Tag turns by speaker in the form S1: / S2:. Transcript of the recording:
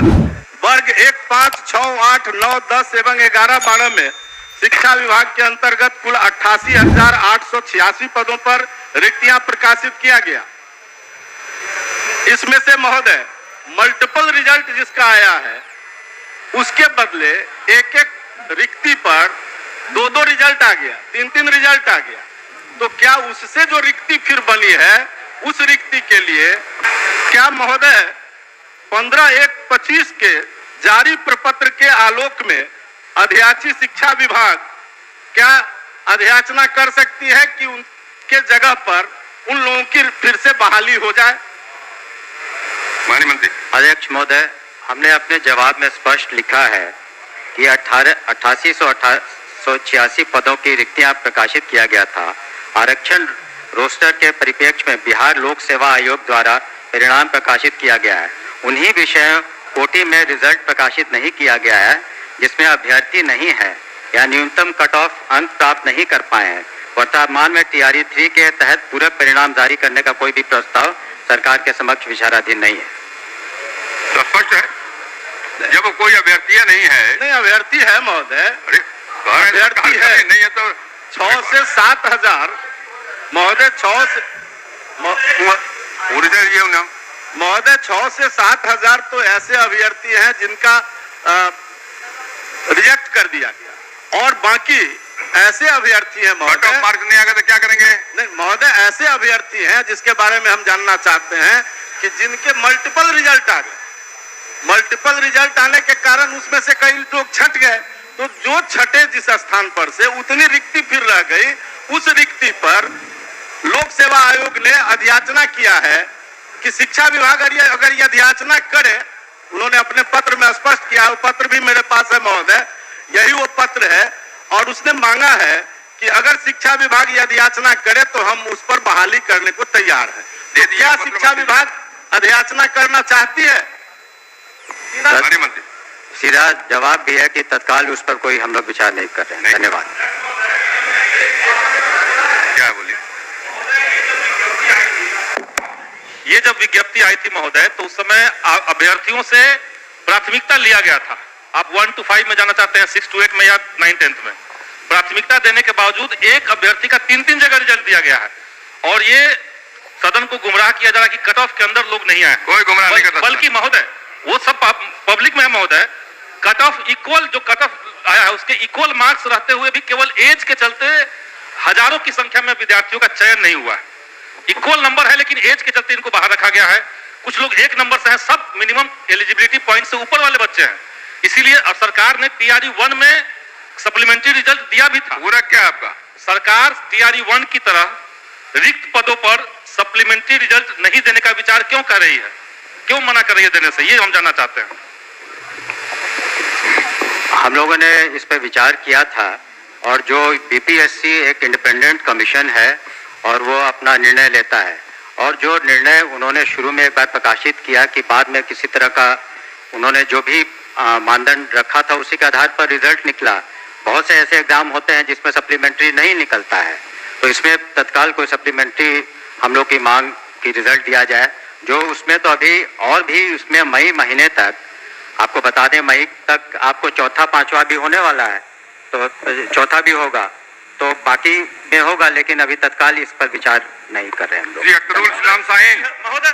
S1: अनुसार वर्ग 1, 5, 6, 8, 9, 10 एवं 11, 12 में शिक्षा विभाग के अंतर्गत कुल 88,886 पदों पर रिक्तियां प्रकाशित किया गया। इसमें से महोदय मल्टीपल रिजल्ट जिसका आया है उसके बदले एक एक रिक्ति पर 2-2 रिजल्ट आ गया, 3-3 रिजल्ट आ गया। तो क्या उससे जो रिक्ति फिर बनी है उस रिक्ति के लिए क्या महोदय 15/1/25 के जारी प्रपत्र के आलोक में अध्याची शिक्षा विभाग क्या अध्याचना कर सकती है कि उनके जगह पर उन लोगों की फिर से बहाली हो जाए?
S2: माननीय मंत्री।
S3: अध्यक्ष महोदय, हमने अपने जवाब में स्पष्ट लिखा है कि 8886 पदों की रिक्तियां प्रकाशित किया गया था। आरक्षण रोस्टर के परिप्रेक्ष्य में बिहार लोक सेवा आयोग द्वारा परिणाम प्रकाशित किया गया है। उन्हीं विषयों कोटि में रिजल्ट प्रकाशित नहीं किया गया है जिसमें अभ्यर्थी नहीं है या न्यूनतम कट ऑफ अंक प्राप्त नहीं कर पाए हैं। वर्तमान में TRE 3 के तहत पूरक परिणाम जारी करने का कोई भी प्रस्ताव सरकार के समक्ष विचाराधीन नहीं है।
S2: तो स्पष्ट है जब कोई अभ्यर्थी नहीं है।
S1: नहीं, अभ्यर्थी है महोदय,
S2: अभ्यर्थी है नहीं है तो
S1: 6 से 7 हजार महोदय, 6 से महोदय 6 से 7 हजार तो ऐसे अभ्यर्थी हैं जिनका रिजेक्ट कर दिया गया और बाकी ऐसे अभ्यर्थी हैं महोदय,
S2: मार्क नहीं आएगा तो क्या करेंगे?
S1: नहीं महोदय, ऐसे अभ्यर्थी हैं जिसके बारे में हम जानना चाहते हैं कि जिनके मल्टीपल रिजल्ट आ गए। मल्टीपल रिजल्ट आने के कारण उसमें से कई लोग छट गए, तो जो छठे जिस स्थान पर से उतनी रिक्ति फिर रह गई, उस रिक्ति पर लोक सेवा आयोग ने अध्याचना किया है कि शिक्षा विभाग अगर ये अध्याचना करे, उन्होंने अपने पत्र में स्पष्ट किया, वो पत्र भी मेरे पास है महोदय, यही वो पत्र है, और उसने मांगा है कि अगर शिक्षा विभाग ये अध्याचना करे तो हम उस पर बहाली करने को तैयार हैं। तो क्या शिक्षा विभाग अध्याचना करना चाहती है?
S3: सीधा जवाब भी है कि तत्काल उस पर कोई हम लोग विचार नहीं कर रहे हैं। धन्यवाद।
S2: क्या बोलिए?
S4: ये जब विज्ञप्ति आई थी महोदय तो उस समय अभ्यर्थियों से प्राथमिकता लिया गया था। आप 1 to 5 में जाना चाहते हैं, 6 to 8 में या 9-10th में। प्राथमिकता देने के बावजूद एक अभ्यर्थी का 3-3 जगह रिजल्ट दिया गया है और ये सदन को गुमराह किया जा रहा है कि कट ऑफ के अंदर लोग नहीं आए।
S2: कोई गुमराह नहीं करता,
S4: बल्कि महोदय वो सब पब्लिक में है महोदय। कट ऑफ इक्वल, जो कट ऑफ आया है उसके इक्वल मार्क्स रहते हुए भी केवल एज के चलते हजारों की संख्या में विद्यार्थियों का चयन नहीं हुआ है। इक्वल नंबर है लेकिन एज के चलते इनको बाहर रखा गया है। कुछ लोग 1 नंबर से हैं, सब मिनिमम एलिजिबिलिटी पॉइंट से ऊपर वाले बच्चे हैं। इसीलिए अब सरकार ने TRE 1 में सप्लीमेंट्री रिजल्ट दिया भी था।
S2: पूरा क्या आपका?
S4: सरकार TRE 1 की तरह रिक्त पदों पर सप्लीमेंट्री रिजल्ट नहीं देने का विचार क्यों कर रही है, क्यों मना कर रही है देने से, ये हम जानना चाहते हैं।
S3: हम लोगों ने इस पर विचार किया था और जो BPSC एक इंडिपेंडेंट कमीशन है और वो अपना निर्णय लेता है, और जो निर्णय उन्होंने शुरू में एक बार प्रकाशित किया कि बाद में किसी तरह का उन्होंने जो भी मानदंड रखा था उसी के आधार पर रिजल्ट निकला। बहुत से ऐसे एग्जाम होते हैं जिसमें सप्लीमेंट्री नहीं निकलता है, तो इसमें तत्काल कोई सप्लीमेंट्री हम लोग की मांग की रिजल्ट दिया जाए। जो उसमें तो अभी और भी उसमें मई महीने तक, आपको बता दें मई तक आपको चौथा 5वां भी होने वाला है, तो चौथा भी होगा, तो बाकी में होगा, लेकिन अभी तत्काल इस पर विचार नहीं कर रहे हम लोग।
S2: महोदय